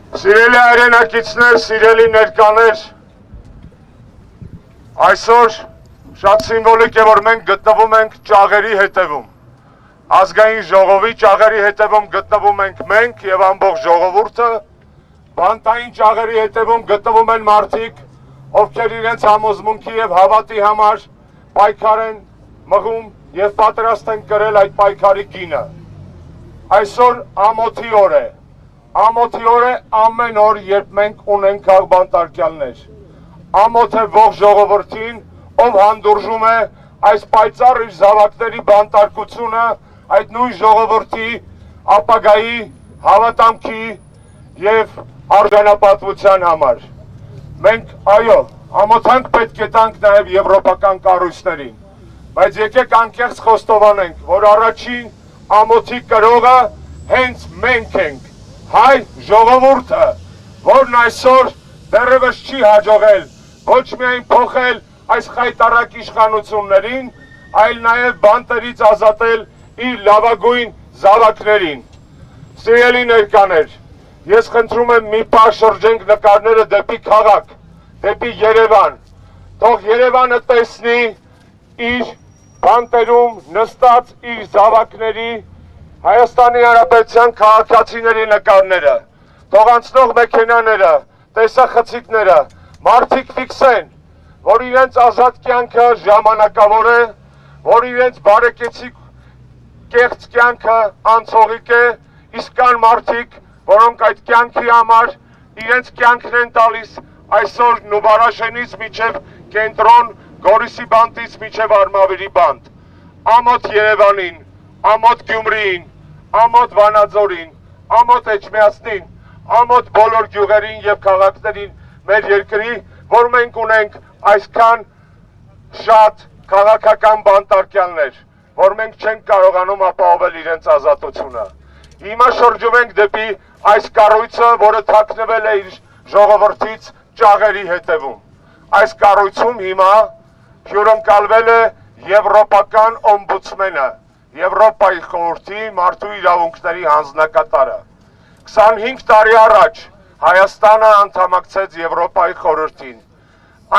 Սիրելի հայրենակիցներ, սիրելի ներկաներ, այսօր շատ սիմվոլիկ է, որ մենք գտնվում ենք ճաղերի հետևում։ Ազգային ժողովի ճաղերի հետևում գտնվում ենք մենք եւ ամբողջ ժողովուրդը, բանտային ճաղերի հետևում գտնվում են մարդիկ, ովքեր իրենց համոզմունքի եւ հավատի համար պայքար են մղում եւ պատրաստ են կրել այդ պայքարի գինը։ Այսօր ամոթի օր է։ Ամոթի օր է ամեն օր, երբ մենք ունենք քաղբանտարկյալներ։ Ամոթ է ողջ ժողովրդին, ով հանդուրժում է այս պայծառ իր զավակների բանտարկությունը, այդ նույն ժողովրդի ապագայի, հավատամքի եւ արժանապատվության համար։ Մենք, այո, ամոթանք պետք է տանք նաեւ եվրոպական կառույցներին, բայց եկեք անկեղծ խոստովանենք, որ առաջին ամոթի կրողը հենց մենք ենք։ Հայ ժողովուրդը, որն այսօր դեռևս չի հաջողել ոչ միայն փոխել այս խայտառակ իշխանություններին, այլ նաև բանտերից ազատել իր լավագույն զավակներին։ Սիրելի ներկաներ, ես խնդրում եմ մի պահ շրջենք նկարները դեպի քաղաք, դեպի Երևան, թող Երևանը տեսնի իր բանտերում նստած իր զավակների Հայաստանի Հանրապետության քաղաքացիների նկարները, թող անցնող մեքենաները, տեսախցիկները, մարդիկ ֆիքսեն, որ իրենց ազատ կյանքը ժամանակավոր է, որ իրենց բարեկեցիկ կեղծ կյանքը անցողիկ է, իսկ կան մարդիկ, որոնք այդ կյանքի համար իրենց կյանքն են տալիս այսօր Նուբարաշենից մինչև կենտրոն, Գորիսի բանտից մինչև Արմավիրի բանտ, ամոթ Երևանին, ամոթ Գյումրիին, ամոթ Վանաձորին, ամոթ Էջմիածնին, ամոթ բոլոր գյուղերին եւ քաղաքներին մեր երկրի, որ մենք ունենք այսքան շատ քաղաքական բանտարկյալներ, որ մենք չենք կարողանում ապահովել իրենց ազատությունը։ Հիմա շրջում ենք դեպի այս կառույցը, որը թաքնվել է իր ժողովրդից ճաղերի հետևում։ Այս կառույցում հիմա հյուրընկալվել է եվրոպական օմբուդսմենը, Եվրոպայի խորհրդի մարդու իրավունքների հանձնակատարը։ 25 տարի առաջ Հայաստանը անդամակցեց Եվրոպայի խորհրդին։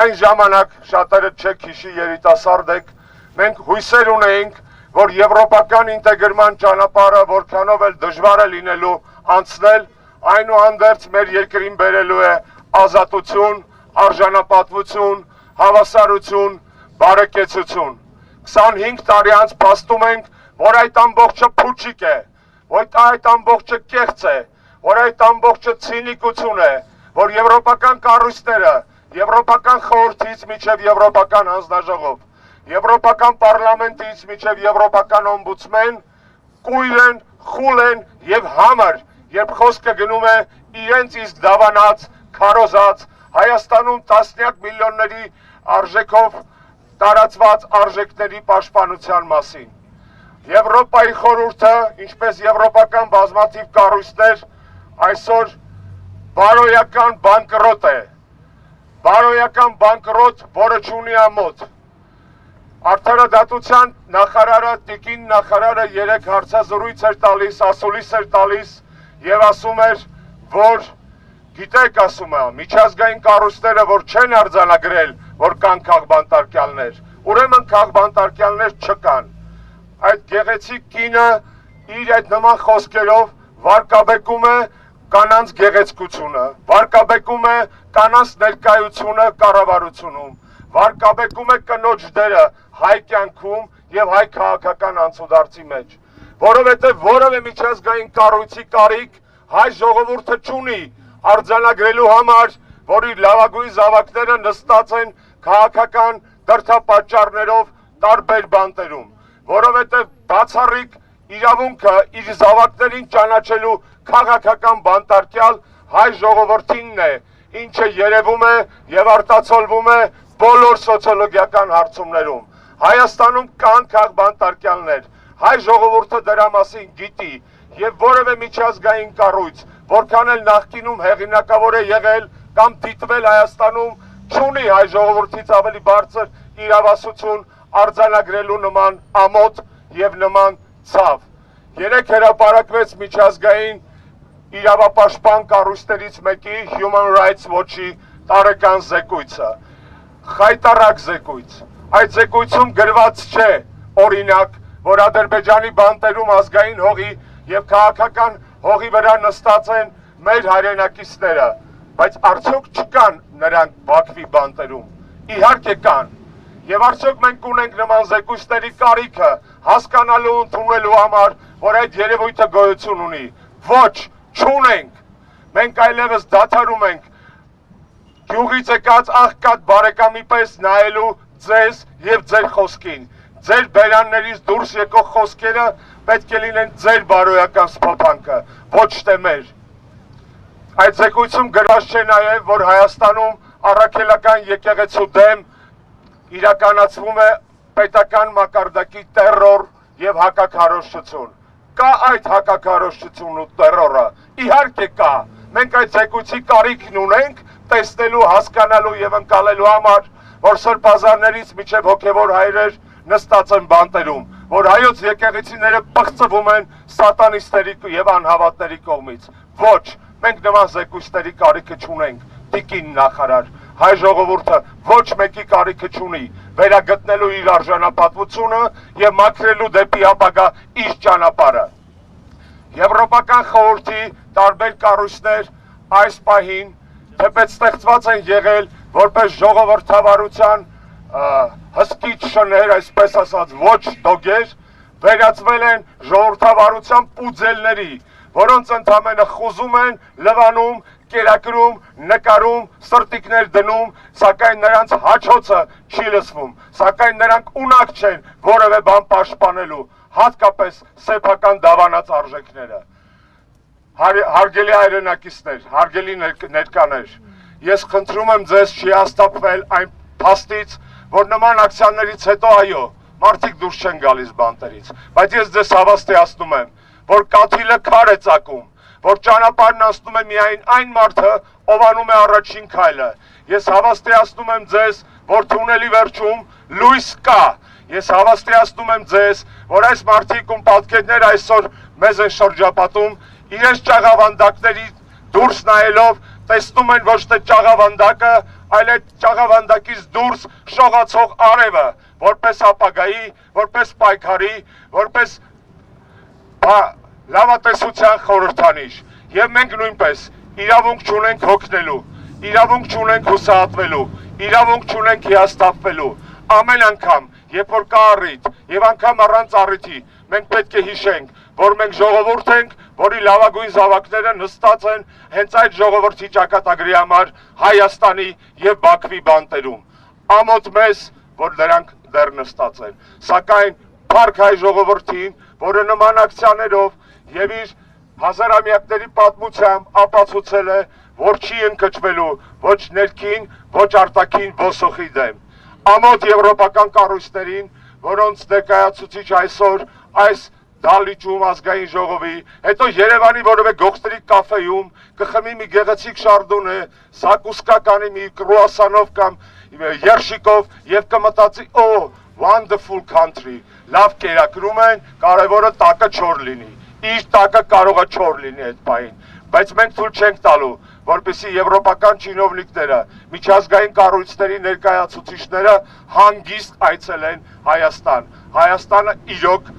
Այն ժամանակ շատերը չեք հիշի երիտասարդ եք, մենք հույսեր ունեինք, որ եվրոպական ինտեգրման ճանապարհը որքանով էլ դժվար է լինելու անցնել, այնուհանդերձ մեր երկրին բերելու է ազատություն, արժանապատվություն, հավասարություն, բարեկեցություն։ 25 տարի անց փաստում ենք, որ այդ ամբողջը փուչիկ է, որ այդ ամբողջը կեղծ է, որ այդ ամբողջը ցինիկություն է, որ եվրոպական կառույցները, եվրոպական խորհրդից մինչև եվրոպական հանձնաժողով, եվրոպական պարլամենտից մինչև եվրոպական օմբուդսմեն կույր են, խուլ են եւ համր, երբ խոսքը գնում է իրենց իսկ դավանած, քարոզած, Հայաստանում տասնյակ միլիոնների արժեքով տարածված արժեքների պաշտպանության մասին։ Եվրոպայի խորհուրդը, ինչպես եվրոպական բազմաթիվ կառույցներ, այսօր բարոյական բանկրոտ է։ Բարոյական բանկրոտ, որը չունի ամոթ։ Արդարադատության նախարարը, տիկին նախարարը երեք հարցազրույց էր տալիս, ասուլիս էր տալիս եւ ասում էր, որ գիտեք, ասում է, միջազգային կառույցները, որ չեն արձանագրել, որ կան քաղբանտարկյալներ, ուրեմն քաղբանտարկյալներ չկան։ Այդ գեղեցիկ կինը իր այդ նման խոսքերով վարկաբեկում է կանանց գեղեցկությունը, վարկաբեկում է կանանց ներկայությունը կառավարությունում, վարկաբեկում է կնոջ դերը հայ կյանքում եւ հայ քաղաքական անցուդարձի մեջ, որովհետեւ որևէ միջազգային կառույցի կարիք հայ ժողովուրդը չունի արձանագրելու համար, որ իր լավագույն զավակները նստած են քաղաքական դրդապատճառներով տարբեր բանտերում, որովհետև բացառիկ իրավունքը իր զավակներին ճանաչելու քաղաքական բանտարկյալ հայ ժողովրդինն է, ինչը երևում է եւ արտացոլվում է բոլոր սոցիոլոգիական հարցումներում։ Հայաստանում կան քաղբանտարկյալներ, հայ ժողովուրդը դրա մասին գիտի եւ որևէ միջազգային կառույց, որքան էլ նախկինում հեղինակավոր է եղել կամ դիտվել Հայաստանում, չունի հայ ժողովրդից ավելի բարձր իրավասություն արձանագրելու նման ամոթ եւ նման ցավ։ Երեք հրապարակվեց միջազգային իրավապաշտպան կառույցներից մեկի Human Rights Watch-ի տարեկան զեկույցը։ Խայտառակ զեկույց։ Այդ զեկույցում գրված չէ, օրինակ, որ Ադրբեջանի բանտերում ազգային հողի եւ քաղաքական հողի վրա նստած են մեր հայրենակիցները, բայց արդյոք չկան նրանք Բաքվի բանտերում։ Իհարկե կան։ Եվ արդյոք մենք ունենք նման զեկույցների կարիքը հասկանալու ու ընդունելու համար, որ այդ երևույթը գոյություն ունի։ Ոչ, չունենք։ Մենք այլևս դադարում ենք գյուղից եկած աղքատ բարեկամի պես նայելու ձեզ եւ ձեր խոսքին։ Ձեր բերաններից դուրս եկող խոսքերը պետք է լինեն ձեր բարոյական սփոփանքը, ոչ թե մեր։ Այդ զեկույցում գրված չէ նաեւ, որ Հայաստանում առաքելական եկեղեցու դեմ իրականացվում է պետական մակարդակի տերոր եւ հակաքարոզչություն։ Կա այդ հակաքարոզչությունն ու տերորը։ Իհարկե կա։ Մենք այդ զեկույցի կարիքն ունենք տեսնելու, հասկանալու եւ ընկալելու համար, որ սրբազաններից միջև հոգեվոր հայրեր նստած են բանտերում, որ հայոց եկեղեցիները պղծվում են սատանիստերի եւ անհավատների կողմից։ Ոչ, մենք նման զեկույցների կարիքը չունենք, տիկին նախարար։ Հայ ժողովուրդը ոչ մեկի կարիքը չունի վերագտնելու իր արժանապատվությունը եւ մաքրելու դեպի ապագա իր ճանապարհը։ Եվրոպական խորհրդի տարբեր կառույցներ այս պահին թեպետ ստեղծված են եղել որպես ժողովրդավարության հսկիչ շներ, այսպես ասած ոչ դոգեր, վերածվել են ժողովրդավարության պուձելների, որոնց ընդամենը խուզում են, լվանում, կերակրում, նկարում, սրտիկներ դնում, սակայն նրանց հաչոցը չի լսվում, սակայն նրանք ունակ չեն որևէ բան պաշտպանելու, հատկապես սեփական դավանած արժեքները։ Հարգելի հայրենակիցներ, հարգելի ներկաներ, ես խնդրում եմ ձեզ չհիասթափվել այն փաստից, որ նման ակցիաներից հետո այո, մարդիկ դուրս չեն գալիս բանտերից, բայց ես ձեզ հավաստիացնում եմ, որ կաթիլը քար է ծակում, որ ճանապարհն անցնում է միայն այն մարդը, ով անում է առաջին քայլը։ Ես հավաստիացնում եմ ձեզ, որ թունելի վերջում լույս կա։ Ես հավաստիացնում եմ ձեզ, որ այս մարդիկ ու պատկերներ այսօր մեզ են շրջապատում, իրենց ճաղավանդակների դուրս նայելով տեսնում են ոչ թե ճաղավանդակը, այլ այդ ճաղավանդակից դուրս շողացող արևը, որպես ապագայի, որպես պայքարի, որպես լավատեսության խորհրդանիշ, եւ մենք նույնպես իրավունք չունենք հոգնելու, իրավունք չունենք հուսահատվելու, իրավունք չունենք հիասթափվելու։ Ամեն անգամ, երբ որ կա առիթ, եւ անգամ առանց առիթի, մենք պետք է հիշենք, որ մենք ժողովուրդ ենք, որի լավագույն զավակները նստած են հենց այդ ժողովրդի ճակատագրի համար Հայաստանի եւ Բաքվի բանտերում։ Ամոթ մեզ, որ նրանք դեռ նստած են, սակայն փառք հայ ժողովրդին, որը նման ակցիաներով եւ իր հազարամյակների պատմությամբ ապացուցել է, որ չի ընկճվելու ոչ ներքին, ոչ արտաքին ոսոխի դեմ։ Ամոթ եվրոպական կառույցներին, որոնց ներկայացուցիչ այսօր այս դալիճում ազգային ժողովի, հետո Երևանի որևէ գողտրիկ կաֆեում կխմի մի գեղեցիկ շարդոնե, սակուսկա կանի մի կրուասանով կամ երշիկով եւ կմտածի, wonderful country, լավ կերակրում են, կարևորը տակը չոր լինի։ Իր տակը կարող է չոր լինի այդ պահին, բայց մենք թույլ չենք տալու, որպեսզի եվրոպական չինովնիկները, միջազգային կառույցների ներկայացուցիչները հանգիստ այցելեն Հայաստան։ Հայաստանը իրոք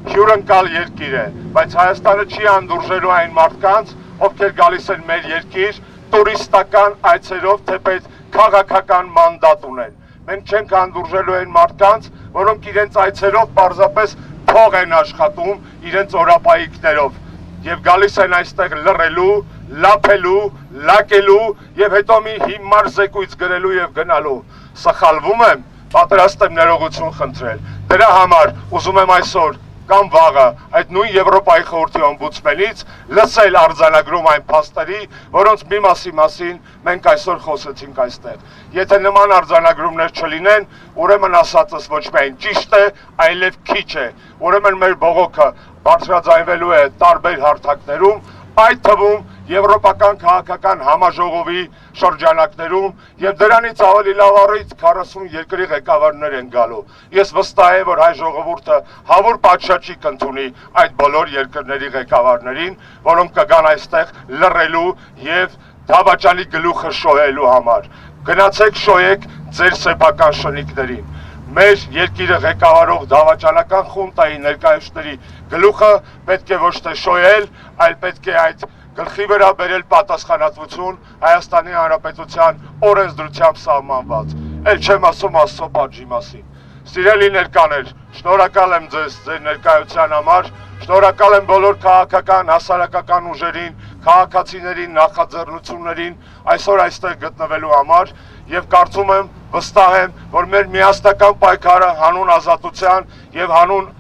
հյուրընկալ երկիր է, բայց Հայաստանը չի անդուրժելու այն մարդկանց, ովքեր գալիս են մեր երկիր տուրիստական այցերով, թեպետ քաղաքական մանդատ ունեն։ Մենք չենք անդուրժելու այն մարդկանց, որոնք իրենց այցերով պարզապես փող են աշխատում իրենց օրապայիկներով եւ գալիս են այստեղ լռելու, լափելու, լակելու եւ հետո մի հիմար զեկույց գրելու եւ գնալու։ Սխալվում եմ, պատրաստ եմ ներողություն խնդրել։ Դրա համար ուզում եմ այսօր կամ վաղը այդ նույն Եվրոպայի խորհրդի օմբուդսմենից լսել արձանագրում այն փաստերի, որոնց մի մասին մենք այսօր խոսեցինք այստեղ։ Եթե նման արձանագրումներ չլինեն, ուրեմն ասածս ոչ միայն ճիշտ է, այլև քիչ է։ Ուրեմն մեր բողոքը բարձրաձայնվելու է տարբեր հարթակներում, այդ թվում եվրոպական քաղաքական համաժողովի շրջանակներում եւ դրանից ավելի լավ առիթ 40 երկրի ղեկավարներ են գալու։ Ես վստահ եմ, որ հայ ժողովուրդը հավուր պատշաճի կընդունի այդ բոլոր երկրների ղեկավարներին, որոնք կգան այստեղ լռելու եւ դավաճանի գլուխը շոյելու համար։ Գնացեք շոյեք ձեր սեփական շնիկներին։ Մեր երկիրը ղեկավարող դավաճանական խունտայի ներկայացների գլուխը պետք է ոչ թե շոյել, այլ պետք է այդ գլխի վրա բերել պատասխանատվություն Հայաստանի Հանրապետության օրենսդրությամբ սահմանված։ Էլ չեմ ասում Աստծո պատժի մասին։ Սիրելի ներկաներ, շնորհակալ եմ ձեզ ձեր ներկայության համար, շնորհակալ եմ բոլոր քաղաքական, հասարակական ուժերին, քաղաքացիներին, նախաձեռնություններին այսօր այստեղ գտնվելու համար եւ կարծում եմ, վստահ եմ, որ մեր միասնական պայքարը հանուն ազատության եւ հանուն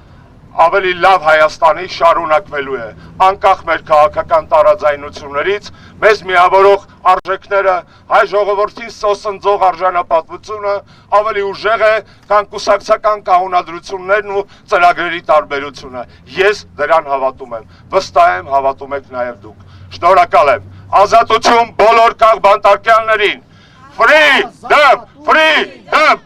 ավելի լավ Հայաստանի շարունակվելու է, անկախ մեր քաղաքական տարաձայնություններից, մեզ միավորող արժեքները, հայ ժողովրդին սոսնձող արժանապատվությունը ավելի ուժեղ է, քան կուսակցական կանոնադրություններն ու ծրագրերի տարբերությունը։ Ես դրան հավատում եմ, վստահ եմ հավատում եք նաև դուք։ Շնորհակալ եմ։ Ազատություն բոլոր քաղբանտարկյալներին։ Freedom! Freedom!